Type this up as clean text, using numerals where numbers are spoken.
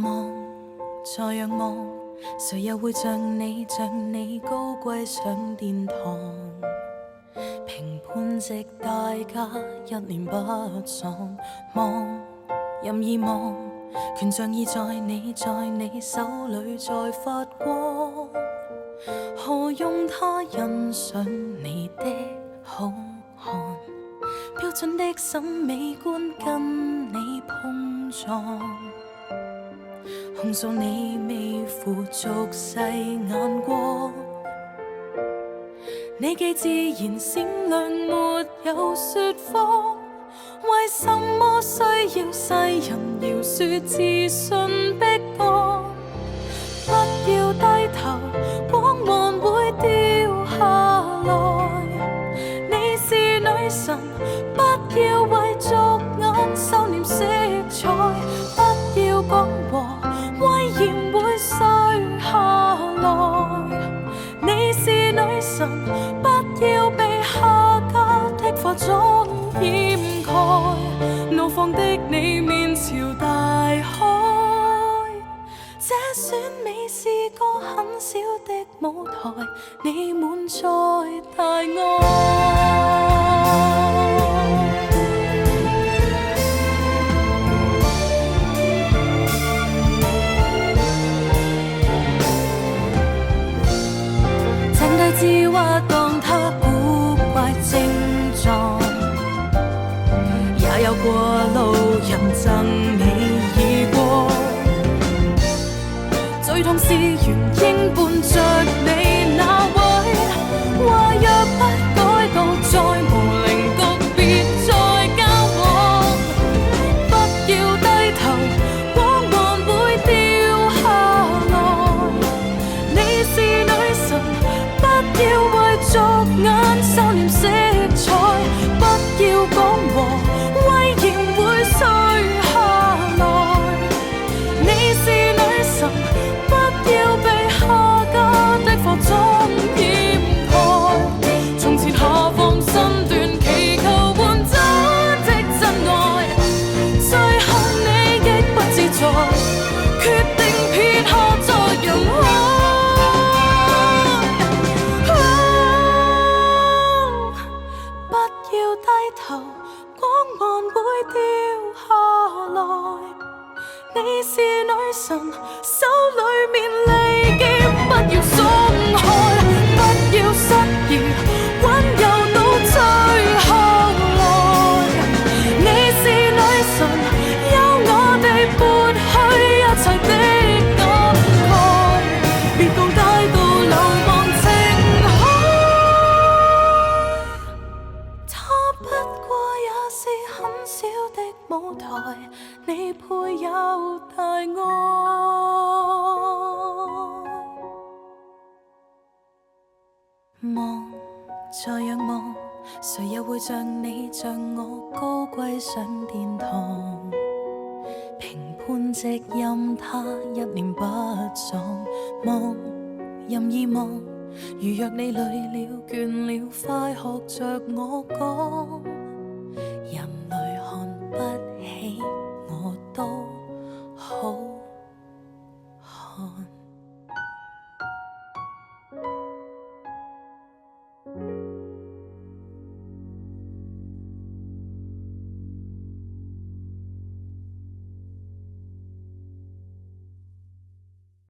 望，再仰望，誰又會像你高貴上殿堂？評判席大家一臉不爽，望任意望，權杖已在你手裏在發光。何用他欣賞你的好看？標準的審美觀跟你碰撞，控訴你未負俗世眼光。你既自然善良，沒有說謊，為什麼需要世人饒恕自信逼降？不要低頭，光環會掉下來。你是女神，不要為俗眼收斂色彩，不要講和威嚴會碎下來。你是女神，不要被下家的化妝掩蓋，怒放的你面朝大海。這選美是個很小的舞台，你滿載大愛。智話當他古怪症狀，也有過路人贈你耳光，最痛是原應伴着你那位，話若不改到再無靈局別再交往，不要低頭，光環會掉下來。你是女神，不要為俗眼收斂色彩，不要講和威嚴會碎下來。你是女神，不要被下家的化妝掩蓋，從前下放身段祈求換走的真愛，最後你亦不自在，決定撇下在人海。你是女神，手裏面利劍不要鬆開，不要失意，溫柔到最後來。你是女神，由我哋撥去一切的感慨，別降低到流亡情海。它不過也是很小的舞台，你配有大愛。望，再仰望，誰又會像你我高貴上殿堂？評判席任他一臉不爽，望任意望，如若你累了倦了，快學着我講。